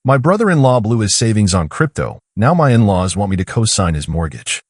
My brother-in-law blew his savings on crypto. Now my in-laws want me to co-sign his mortgage.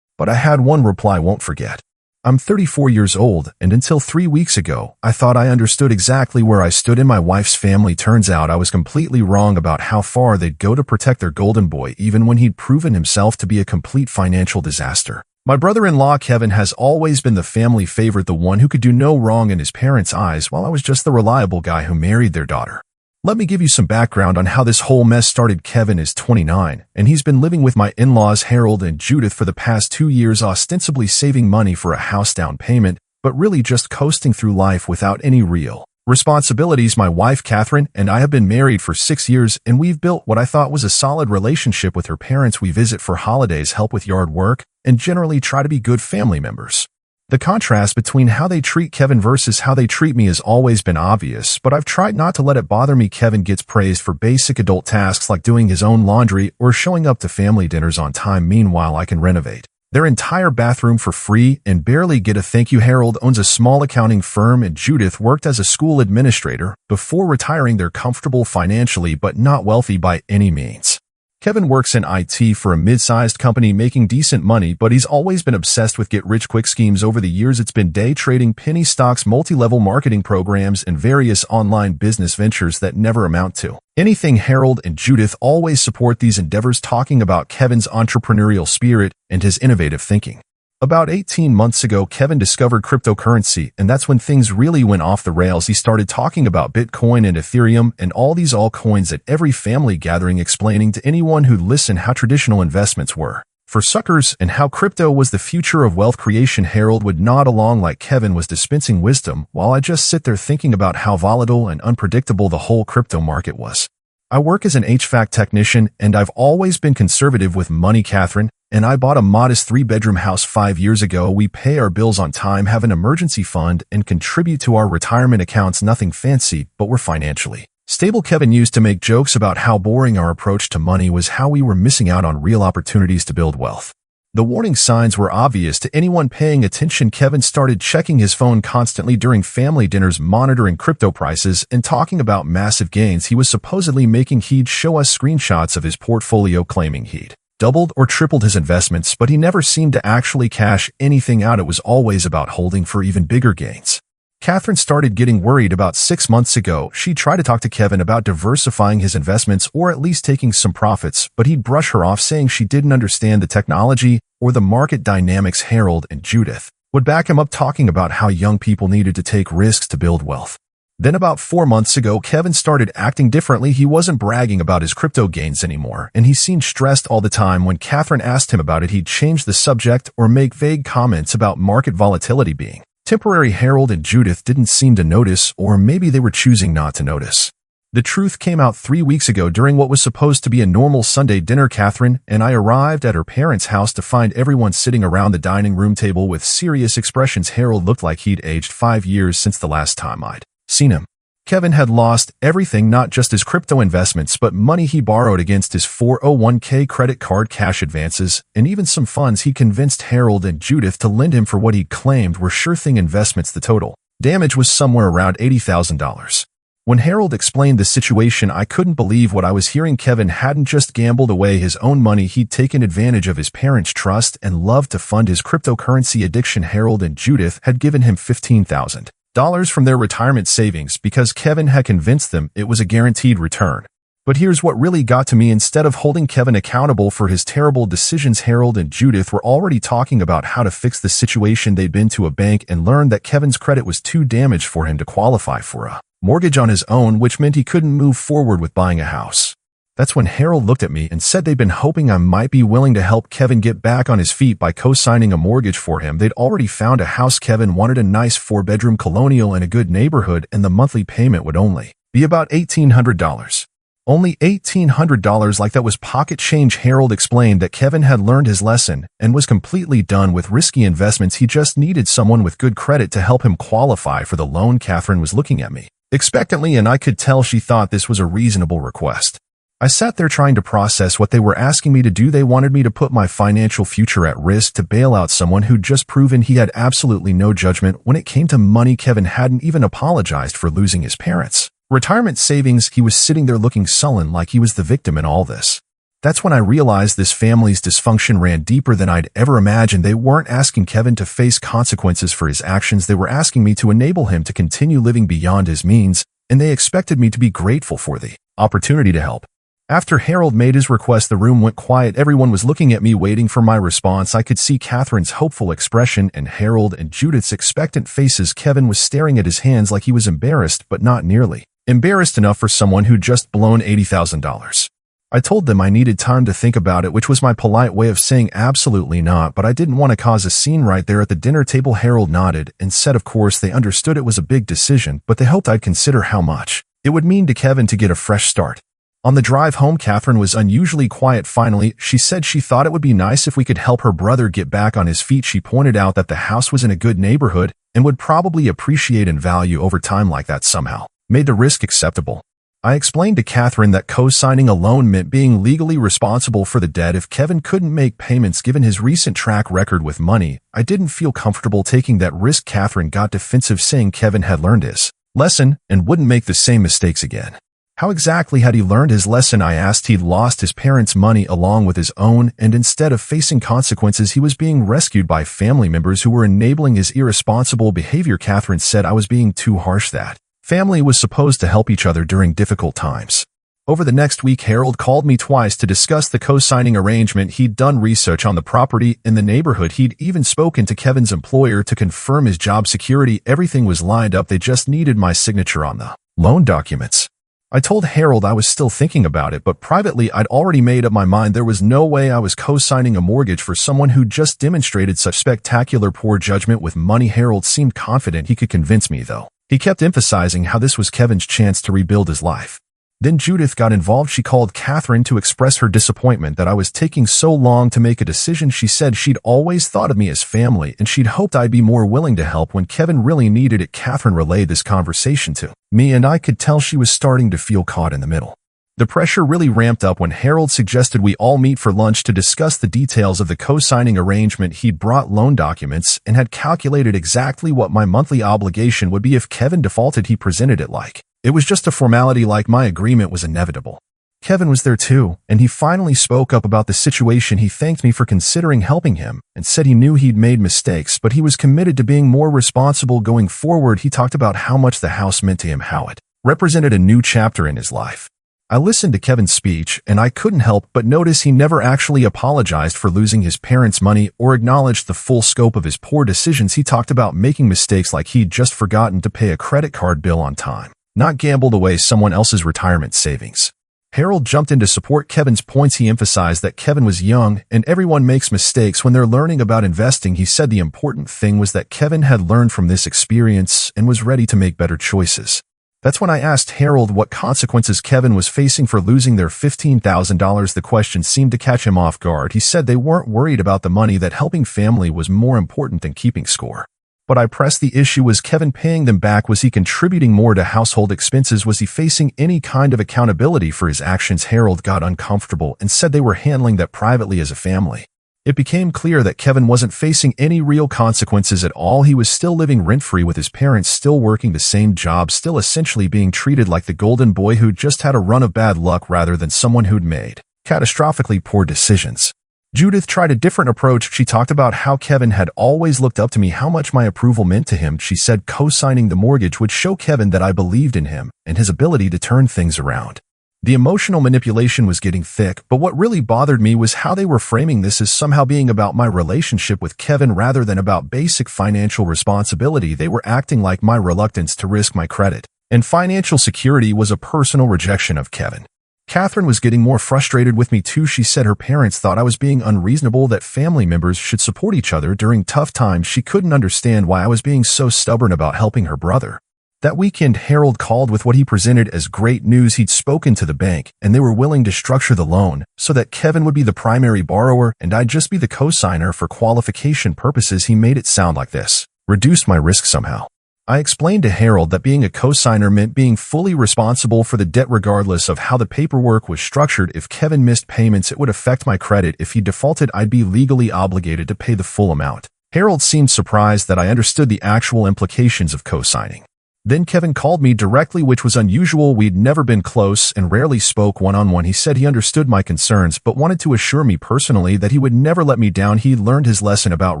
But I had one reply I won't forget. I'm 34 years old, and until 3 weeks ago, I thought I understood exactly where I stood in my wife's family. Turns out I was completely wrong about how far they'd go to protect their golden boy, even when he'd proven himself to be a complete financial disaster. My brother-in-law Kevin has always been the family favorite, the one who could do no wrong in his parents' eyes, while I was just the reliable guy who married their daughter. Let me give you some background on how this whole mess started. Kevin is 29, and he's been living with my in-laws Harold and Judith for the past 2 years, ostensibly saving money for a house down payment, but really just coasting through life without any real responsibilities. My wife Catherine and I have been married for 6 years, and we've built what I thought was a solid relationship with her parents. We visit for holidays, help with yard work, and generally try to be good family members. The contrast between how they treat Kevin versus how they treat me has always been obvious, but I've tried not to let it bother me. Kevin gets praised for basic adult tasks like doing his own laundry or showing up to family dinners on time. Meanwhile, I can renovate their entire bathroom for free and barely get a thank you. Harold owns a small accounting firm, and Judith worked as a school administrator before retiring. They're comfortable financially but not wealthy by any means. Kevin works in IT for a mid-sized company making decent money, but he's always been obsessed with get-rich-quick schemes. Over the years, it's been day trading, penny stocks, multi-level marketing programs, and various online business ventures that never amount to anything. Harold and Judith always support these endeavors, talking about Kevin's entrepreneurial spirit and his innovative thinking. About 18 months ago, Kevin discovered cryptocurrency, and that's when things really went off the rails. He started talking about Bitcoin and Ethereum and all these altcoins at every family gathering, explaining to anyone who'd listen how traditional investments were for suckers and how crypto was the future of wealth creation. Harold would nod along like Kevin was dispensing wisdom, while I just sit there thinking about how volatile and unpredictable the whole crypto market was. I work as an HVAC technician, and I've always been conservative with money. Catherine and I bought a modest 3-bedroom house 5 years ago. We pay our bills on time, have an emergency fund, and contribute to our retirement accounts. Nothing fancy, but we're financially stable. Kevin used to make jokes about how boring our approach to money was, how we were missing out on real opportunities to build wealth. The warning signs were obvious to anyone paying attention. Kevin started checking his phone constantly during family dinners, monitoring crypto prices and talking about massive gains he was supposedly making. He'd show us screenshots of his portfolio, claiming he'd doubled or tripled his investments, but he never seemed to actually cash anything out. It was always about holding for even bigger gains. Catherine started getting worried about 6 months ago. She tried to talk to Kevin about diversifying his investments or at least taking some profits, but he'd brush her off, saying she didn't understand the technology or the market dynamics. Harold and Judith would back him up, talking about how young people needed to take risks to build wealth. Then about 4 months ago, Kevin started acting differently. He wasn't bragging about his crypto gains anymore, and he seemed stressed all the time. When Catherine asked him about it, he'd change the subject or make vague comments about market volatility being temporary. Harold and Judith didn't seem to notice, or maybe they were choosing not to notice. The truth came out 3 weeks ago during what was supposed to be a normal Sunday dinner. Catherine and I arrived at her parents' house to find everyone sitting around the dining room table with serious expressions. Harold looked like he'd aged 5 years since the last time I'd seen him. Kevin had lost everything, not just his crypto investments, but money he borrowed against his 401k, credit card, cash advances, and even some funds he convinced Harold and Judith to lend him for what he claimed were sure-thing investments. The total damage was somewhere around $80,000. When Harold explained the situation, I couldn't believe what I was hearing. Kevin hadn't just gambled away his own money, he'd taken advantage of his parents' trust and love to fund his cryptocurrency addiction. Harold and Judith had given him $15,000 from their retirement savings because Kevin had convinced them it was a guaranteed return. But here's what really got to me. Instead of holding Kevin accountable for his terrible decisions, Harold and Judith were already talking about how to fix the situation. They'd been to a bank and learned that Kevin's credit was too damaged for him to qualify for a mortgage on his own, which meant he couldn't move forward with buying a house. That's when Harold looked at me and said they'd been hoping I might be willing to help Kevin get back on his feet by co-signing a mortgage for him. They'd already found a house. Kevin wanted a nice 4-bedroom colonial in a good neighborhood, and the monthly payment would only be about $1,800. Only $1,800, like that was pocket change. Harold explained that Kevin had learned his lesson and was completely done with risky investments. He just needed someone with good credit to help him qualify for the loan. Catherine was looking at me expectantly, and I could tell she thought this was a reasonable request. I sat there trying to process what they were asking me to do. They wanted me to put my financial future at risk to bail out someone who'd just proven he had absolutely no judgment when it came to money. Kevin hadn't even apologized for losing his parents. Retirement savings, he was sitting there looking sullen like he was the victim in all this. That's when I realized this family's dysfunction ran deeper than I'd ever imagined. They weren't asking Kevin to face consequences for his actions. They were asking me to enable him to continue living beyond his means, and they expected me to be grateful for the opportunity to help. After Harold made his request, the room went quiet. Everyone was looking at me, waiting for my response. I could see Catherine's hopeful expression and Harold and Judith's expectant faces. Kevin was staring at his hands like he was embarrassed, but not nearly embarrassed enough for someone who'd just blown $80,000. I told them I needed time to think about it, which was my polite way of saying absolutely not, but I didn't want to cause a scene right there at the dinner table. Harold nodded and said of course they understood it was a big decision, but they hoped I'd consider how much it would mean to Kevin to get a fresh start. On the drive home, Catherine was unusually quiet. Finally, she said she thought it would be nice if we could help her brother get back on his feet. She pointed out that the house was in a good neighborhood and would probably appreciate in value over time. Like that somehow made the risk acceptable. I explained to Catherine that co-signing a loan meant being legally responsible for the debt if Kevin couldn't make payments. Given his recent track record with money, I didn't feel comfortable taking that risk. Catherine got defensive, saying Kevin had learned his lesson and wouldn't make the same mistakes again. How exactly had he learned his lesson? I asked. He'd lost his parents' money along with his own, and instead of facing consequences, he was being rescued by family members who were enabling his irresponsible behavior. Catherine said I was being too harsh. That family was supposed to help each other during difficult times. Over the next week, Harold called me twice to discuss the co-signing arrangement. He'd done research on the property in the neighborhood. He'd even spoken to Kevin's employer to confirm his job security. Everything was lined up. They just needed my signature on the loan documents. I told Harold I was still thinking about it, but privately I'd already made up my mind. There was no way I was co-signing a mortgage for someone who just demonstrated such spectacular poor judgment with money. Harold seemed confident he could convince me, though. He kept emphasizing how this was Kevin's chance to rebuild his life. Then Judith got involved. She called Catherine to express her disappointment that I was taking so long to make a decision. She said she'd always thought of me as family and she'd hoped I'd be more willing to help when Kevin really needed it. Catherine relayed this conversation to me, and I could tell she was starting to feel caught in the middle. The pressure really ramped up when Harold suggested we all meet for lunch to discuss the details of the co-signing arrangement. He'd brought loan documents and had calculated exactly what my monthly obligation would be if Kevin defaulted. He presented it like it was just a formality, like my agreement was inevitable. Kevin was there too, and he finally spoke up about the situation. He thanked me for considering helping him and said he knew he'd made mistakes, but he was committed to being more responsible going forward. He talked about how much the house meant to him, how it represented a new chapter in his life. I listened to Kevin's speech, and I couldn't help but notice he never actually apologized for losing his parents' money or acknowledged the full scope of his poor decisions. He talked about making mistakes like he'd just forgotten to pay a credit card bill on time, not gambled away someone else's retirement savings. Harold jumped in to support Kevin's points. He emphasized that Kevin was young and everyone makes mistakes when they're learning about investing. He said the important thing was that Kevin had learned from this experience and was ready to make better choices. That's when I asked Harold what consequences Kevin was facing for losing their $15,000. The question seemed to catch him off guard. He said they weren't worried about the money, that helping family was more important than keeping score. But I pressed the issue, was Kevin paying them back? Was he contributing more to household expenses? Was he facing any kind of accountability for his actions? Harold got uncomfortable and said they were handling that privately as a family. It became clear that Kevin wasn't facing any real consequences at all. He was still living rent-free with his parents, still working the same job, still essentially being treated like the golden boy who'd just had a run of bad luck rather than someone who'd made catastrophically poor decisions. Judith tried a different approach. She talked about how Kevin had always looked up to me, how much my approval meant to him. She said co-signing the mortgage would show Kevin that I believed in him and his ability to turn things around. The emotional manipulation was getting thick, but what really bothered me was how they were framing this as somehow being about my relationship with Kevin rather than about basic financial responsibility. They were acting like my reluctance to risk my credit and financial security was a personal rejection of Kevin. Catherine was getting more frustrated with me too. She said her parents thought I was being unreasonable, that family members should support each other during tough times. She couldn't understand why I was being so stubborn about helping her brother. That weekend, Harold called with what he presented as great news. He'd spoken to the bank, and they were willing to structure the loan so that Kevin would be the primary borrower and I'd just be the co-signer for qualification purposes. He made it sound like this reduced my risk somehow. I explained to Harold that being a co-signer meant being fully responsible for the debt regardless of how the paperwork was structured. If Kevin missed payments, it would affect my credit. If he defaulted, I'd be legally obligated to pay the full amount. Harold seemed surprised that I understood the actual implications of co-signing. Then Kevin called me directly, which was unusual. We'd never been close and rarely spoke one-on-one. He said he understood my concerns but wanted to assure me personally that he would never let me down. He learned his lesson about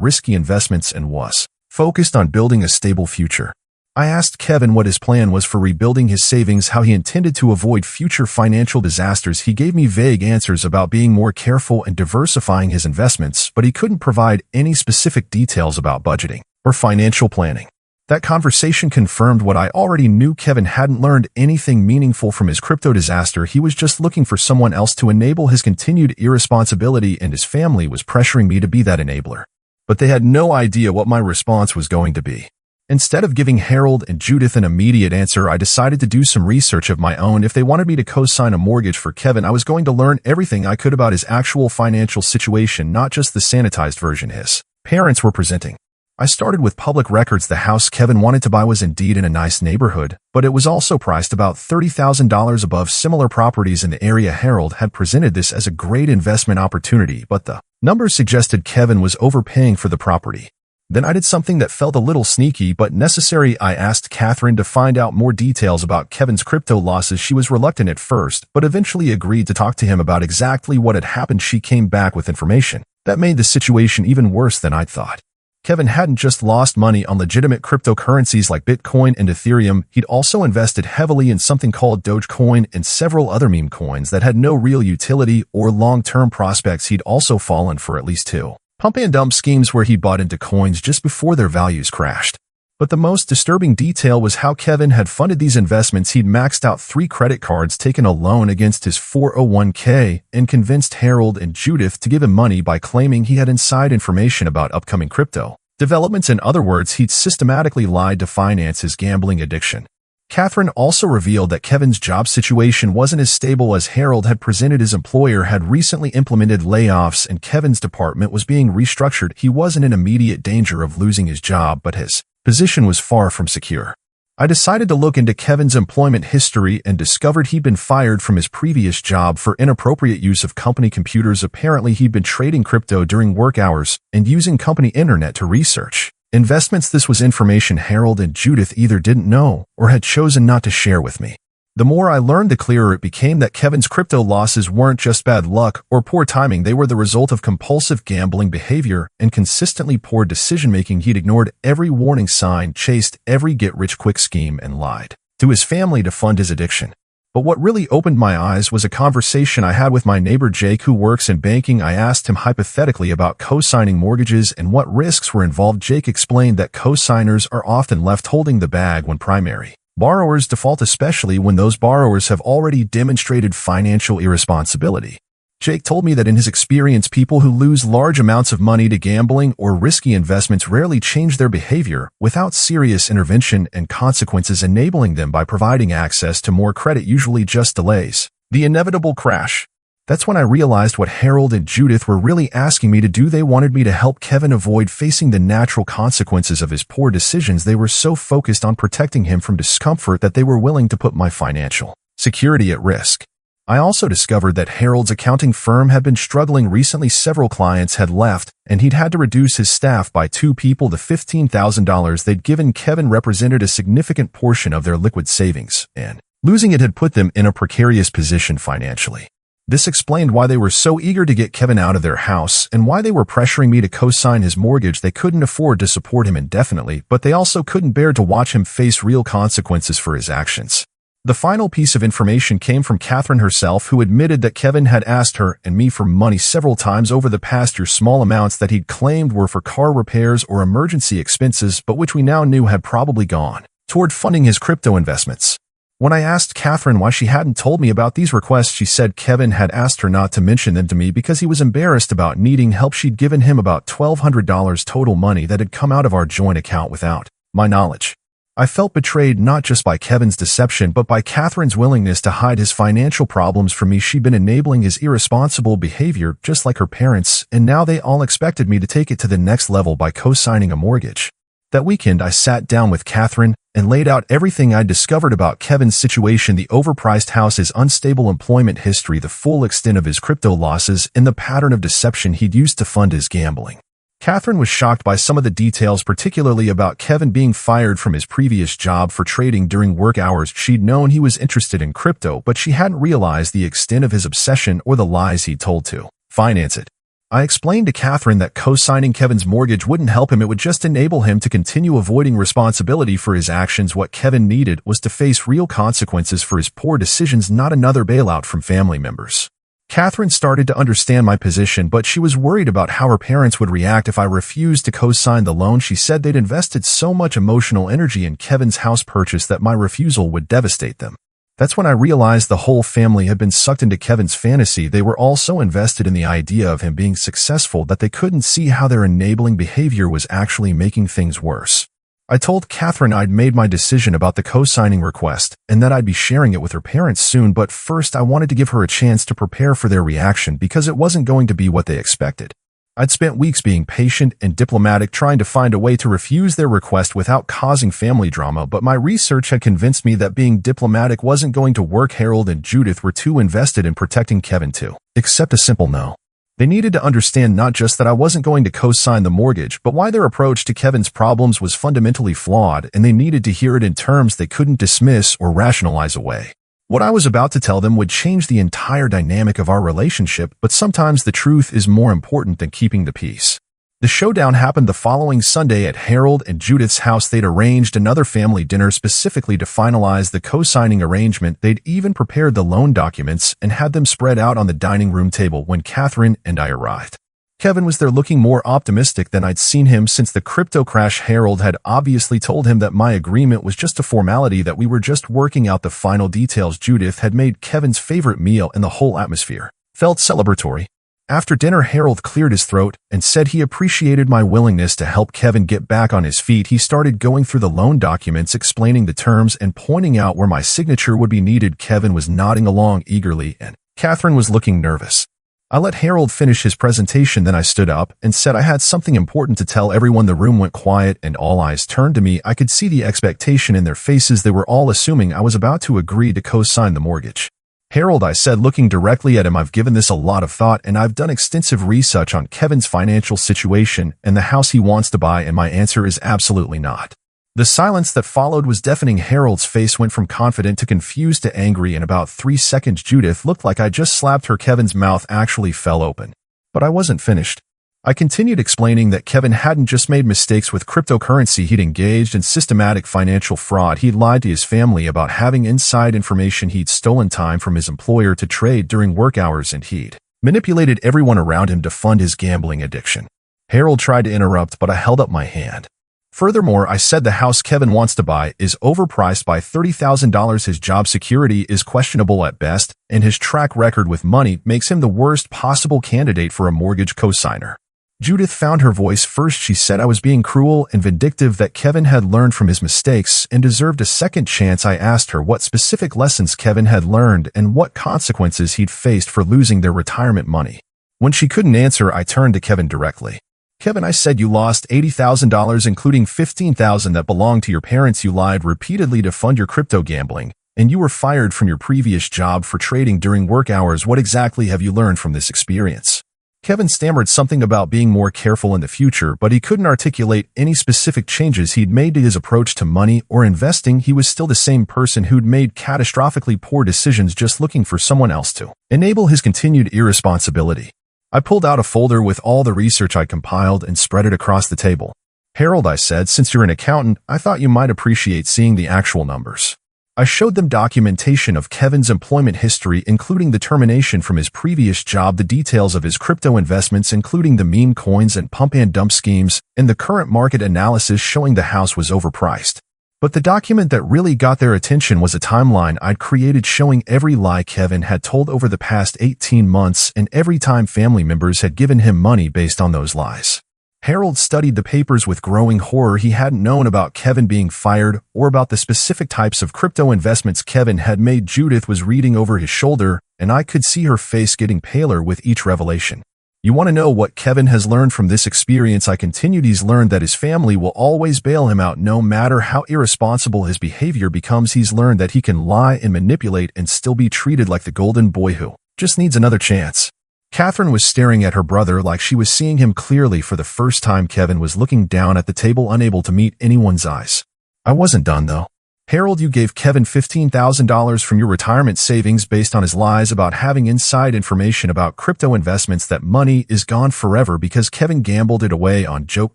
risky investments and was focused on building a stable future. I asked Kevin what his plan was for rebuilding his savings, how he intended to avoid future financial disasters. He gave me vague answers about being more careful and diversifying his investments, but he couldn't provide any specific details about budgeting or financial planning. That conversation confirmed what I already knew. Kevin hadn't learned anything meaningful from his crypto disaster. He was just looking for someone else to enable his continued irresponsibility, and his family was pressuring me to be that enabler. But they had no idea what my response was going to be. Instead of giving Harold and Judith an immediate answer, I decided to do some research of my own. If they wanted me to co-sign a mortgage for Kevin, I was going to learn everything I could about his actual financial situation, not just the sanitized version his parents were presenting. I started with public records. The house Kevin wanted to buy was indeed in a nice neighborhood, but it was also priced about $30,000 above similar properties in the area. Harold had presented this as a great investment opportunity, but the numbers suggested Kevin was overpaying for the property. Then I did something that felt a little sneaky but necessary. I asked Catherine to find out more details about Kevin's crypto losses. She was reluctant at first, but eventually agreed to talk to him about exactly what had happened. She came back with information that made the situation even worse than I'd thought. Kevin hadn't just lost money on legitimate cryptocurrencies like Bitcoin and Ethereum. He'd also invested heavily in something called Dogecoin and several other meme coins that had no real utility or long-term prospects. He'd also fallen for at least two pump and dump schemes where he bought into coins just before their values crashed. But the most disturbing detail was how Kevin had funded these investments. He'd maxed out 3 credit cards, taken a loan against his 401k, and convinced Harold and Judith to give him money by claiming he had inside information about upcoming crypto developments. In other words, he'd systematically lied to finance his gambling addiction. Catherine also revealed that Kevin's job situation wasn't as stable as Harold had presented. His employer had recently implemented layoffs and Kevin's department was being restructured. He wasn't in immediate danger of losing his job, but his position was far from secure. I decided to look into Kevin's employment history and discovered he'd been fired from his previous job for inappropriate use of company computers. Apparently, he'd been trading crypto during work hours and using company internet to research investments. This was information Harold and Judith either didn't know or had chosen not to share with me. The more I learned, the clearer it became that Kevin's crypto losses weren't just bad luck or poor timing. They were the result of compulsive gambling behavior and consistently poor decision-making. He'd ignored every warning sign, chased every get-rich-quick scheme, and lied to his family to fund his addiction. But what really opened my eyes was a conversation I had with my neighbor Jake, who works in banking. I asked him hypothetically about co-signing mortgages and what risks were involved. Jake explained that co-signers are often left holding the bag when primary borrowers default, especially when those borrowers have already demonstrated financial irresponsibility. Jake told me that in his experience, people who lose large amounts of money to gambling or risky investments rarely change their behavior without serious intervention and consequences enabling them by providing access to more credit, usually just delays the inevitable crash. That's when I realized what Harold and Judith were really asking me to do. They wanted me to help Kevin avoid facing the natural consequences of his poor decisions. They were so focused on protecting him from discomfort that they were willing to put my financial security at risk. I also discovered that Harold's accounting firm had been struggling recently. Several clients had left, and he'd had to reduce his staff by 2 people. The $15,000 they'd given Kevin represented a significant portion of their liquid savings, and losing it had put them in a precarious position financially. This explained why they were so eager to get Kevin out of their house and why they were pressuring me to co-sign his mortgage. They couldn't afford to support him indefinitely, but they also couldn't bear to watch him face real consequences for his actions. The final piece of information came from Catherine herself, who admitted that Kevin had asked her and me for money several times over the past year, small amounts that he'd claimed were for car repairs or emergency expenses, but which we now knew had probably gone toward funding his crypto investments. When I asked Catherine why she hadn't told me about these requests, she said Kevin had asked her not to mention them to me because he was embarrassed about needing help. She'd given him about $1,200 total money that had come out of our joint account without my knowledge. I felt betrayed not just by Kevin's deception but by Catherine's willingness to hide his financial problems from me. She'd been enabling his irresponsible behavior just like her parents, and now they all expected me to take it to the next level by co-signing a mortgage. That weekend, I sat down with Catherine and laid out everything I'd discovered about Kevin's situation: the overpriced house, his unstable employment history, the full extent of his crypto losses, and the pattern of deception he'd used to fund his gambling Catherine was shocked by some of the details, particularly about Kevin being fired from his previous job for trading during work hours. She'd known he was interested in crypto, but she hadn't realized the extent of his obsession or the lies he'd told to finance it. I explained to Catherine that co-signing Kevin's mortgage wouldn't help him. It would just enable him to continue avoiding responsibility for his actions. What Kevin needed was to face real consequences for his poor decisions, not another bailout from family members. Catherine started to understand my position, but she was worried about how her parents would react if I refused to co-sign the loan. She said they'd invested so much emotional energy in Kevin's house purchase that my refusal would devastate them. That's when I realized the whole family had been sucked into Kevin's fantasy. They were all so invested in the idea of him being successful that they couldn't see how their enabling behavior was actually making things worse. I told Catherine I'd made my decision about the co-signing request and that I'd be sharing it with her parents soon, but first I wanted to give her a chance to prepare for their reaction because it wasn't going to be what they expected. I'd spent weeks being patient and diplomatic, trying to find a way to refuse their request without causing family drama, but my research had convinced me that being diplomatic wasn't going to work. Harold and Judith were too invested in protecting Kevin to accept a simple no. They needed to understand not just that I wasn't going to co-sign the mortgage, but why their approach to Kevin's problems was fundamentally flawed, and they needed to hear it in terms they couldn't dismiss or rationalize away. What I was about to tell them would change the entire dynamic of our relationship, but sometimes the truth is more important than keeping the peace. The showdown happened the following Sunday at Harold and Judith's house. They'd arranged another family dinner specifically to finalize the co-signing arrangement. They'd even prepared the loan documents and had them spread out on the dining room table when Catherine and I arrived. Kevin was there looking more optimistic than I'd seen him since the crypto crash. Harold had obviously told him that my agreement was just a formality, that we were just working out the final details. Judith had made Kevin's favorite meal and the whole atmosphere felt celebratory. After dinner, Harold cleared his throat and said he appreciated my willingness to help Kevin get back on his feet. He started going through the loan documents, explaining the terms and pointing out where my signature would be needed. Kevin was nodding along eagerly and Catherine was looking nervous. I let Harold finish his presentation, then I stood up and said I had something important to tell everyone. The room went quiet and all eyes turned to me. I could see the expectation in their faces. They were all assuming I was about to agree to co-sign the mortgage. Harold, I said, looking directly at him, I've given this a lot of thought and I've done extensive research on Kevin's financial situation and the house he wants to buy, and my answer is absolutely not. The silence that followed was deafening. Harold's face went from confident to confused to angry in about 3 seconds. Judith looked like I just slapped her. Kevin's mouth actually fell open. But I wasn't finished. I continued explaining that Kevin hadn't just made mistakes with cryptocurrency, he'd engaged in systematic financial fraud. He'd lied to his family about having inside information, he'd stolen time from his employer to trade during work hours, and he'd manipulated everyone around him to fund his gambling addiction. Harold tried to interrupt, but I held up my hand. Furthermore, I said the house Kevin wants to buy is overpriced by $30,000. His job security is questionable at best, and his track record with money makes him the worst possible candidate for a mortgage cosigner. Judith found her voice first. She said I was being cruel and vindictive, that Kevin had learned from his mistakes and deserved a second chance. I asked her what specific lessons Kevin had learned and what consequences he'd faced for losing their retirement money. When she couldn't answer, I turned to Kevin directly. Kevin, I said, you lost $80,000, including $15,000 that belonged to your parents. You lied repeatedly to fund your crypto gambling, and you were fired from your previous job for trading during work hours. What exactly have you learned from this experience? Kevin stammered something about being more careful in the future, but he couldn't articulate any specific changes he'd made to his approach to money or investing. He was still the same person who'd made catastrophically poor decisions, just looking for someone else to enable his continued irresponsibility. I pulled out a folder with all the research I compiled and spread it across the table. Harold, I said, since you're an accountant, I thought you might appreciate seeing the actual numbers. I showed them documentation of Kevin's employment history, including the termination from his previous job, the details of his crypto investments, including the meme coins and pump and dump schemes, and the current market analysis showing the house was overpriced. But the document that really got their attention was a timeline I'd created showing every lie Kevin had told over the past 18 months and every time family members had given him money based on those lies. Harold studied the papers with growing horror. He hadn't known about Kevin being fired or about the specific types of crypto investments Kevin had made. Judith was reading over his shoulder, and I could see her face getting paler with each revelation. You want to know what Kevin has learned from this experience? I continued. He's learned that his family will always bail him out no matter how irresponsible his behavior becomes. He's learned that he can lie and manipulate and still be treated like the golden boy who just needs another chance. Catherine was staring at her brother like she was seeing him clearly for the first time. Kevin was looking down at the table, unable to meet anyone's eyes. I wasn't done, though. Harold, you gave Kevin $15,000 from your retirement savings based on his lies about having inside information about crypto investments. That money is gone forever because Kevin gambled it away on joke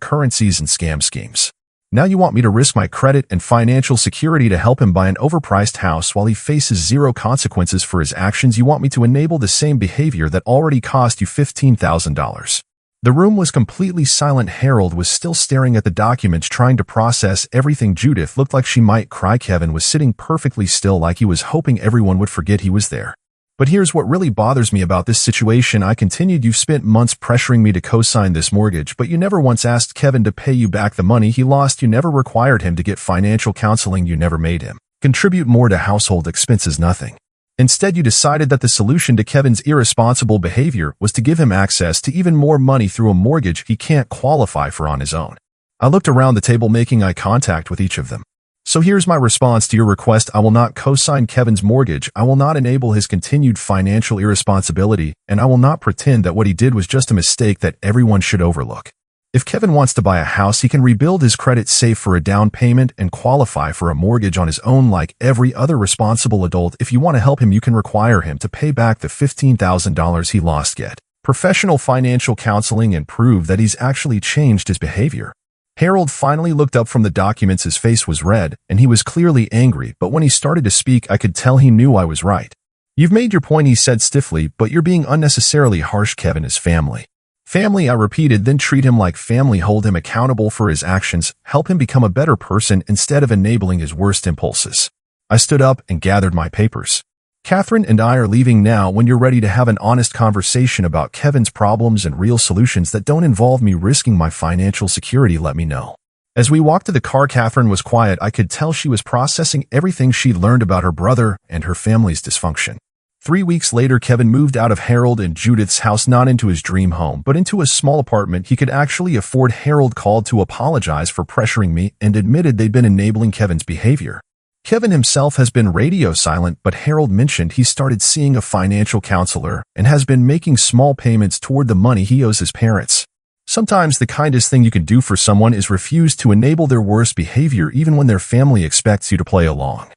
currencies and scam schemes. Now you want me to risk my credit and financial security to help him buy an overpriced house while he faces zero consequences for his actions. You want me to enable the same behavior that already cost you $15,000. The room was completely silent. Harold was still staring at the documents, trying to process everything. Judith looked like she might cry. Kevin was sitting perfectly still, like he was hoping everyone would forget he was there. But here's what really bothers me about this situation, I continued. You've spent months pressuring me to co-sign this mortgage, but you never once asked Kevin to pay you back the money he lost. You never required him to get financial counseling. You never made him contribute more to household expenses. Nothing. Instead, you decided that the solution to Kevin's irresponsible behavior was to give him access to even more money through a mortgage he can't qualify for on his own. I looked around the table, making eye contact with each of them. So here's my response to your request. I will not co-sign Kevin's mortgage. I will not enable his continued financial irresponsibility, and I will not pretend that what he did was just a mistake that everyone should overlook. If Kevin wants to buy a house, he can rebuild his credit, save for a down payment, and qualify for a mortgage on his own like every other responsible adult. If you want to help him, you can require him to pay back the $15,000 he lost, get professional financial counseling, and prove that he's actually changed his behavior. Harold finally looked up from the documents. His face was red, and he was clearly angry, but when he started to speak, I could tell he knew I was right. You've made your point, he said stiffly, but you're being unnecessarily harsh. Kevin is family. Family, I repeated, then treat him like family. Hold him accountable for his actions. Help him become a better person instead of enabling his worst impulses. I stood up and gathered my papers. Catherine and I are leaving now. When you're ready to have an honest conversation about Kevin's problems and real solutions that don't involve me risking my financial security, let me know. As we walked to the car, Catherine was quiet. I could tell she was processing everything she'd learned about her brother and her family's dysfunction. 3 weeks later, Kevin moved out of Harold and Judith's house, not into his dream home, but into a small apartment he could actually afford. Harold called to apologize for pressuring me and admitted they'd been enabling Kevin's behavior. Kevin himself has been radio silent, but Harold mentioned he started seeing a financial counselor and has been making small payments toward the money he owes his parents. Sometimes the kindest thing you can do for someone is refuse to enable their worst behavior, even when their family expects you to play along.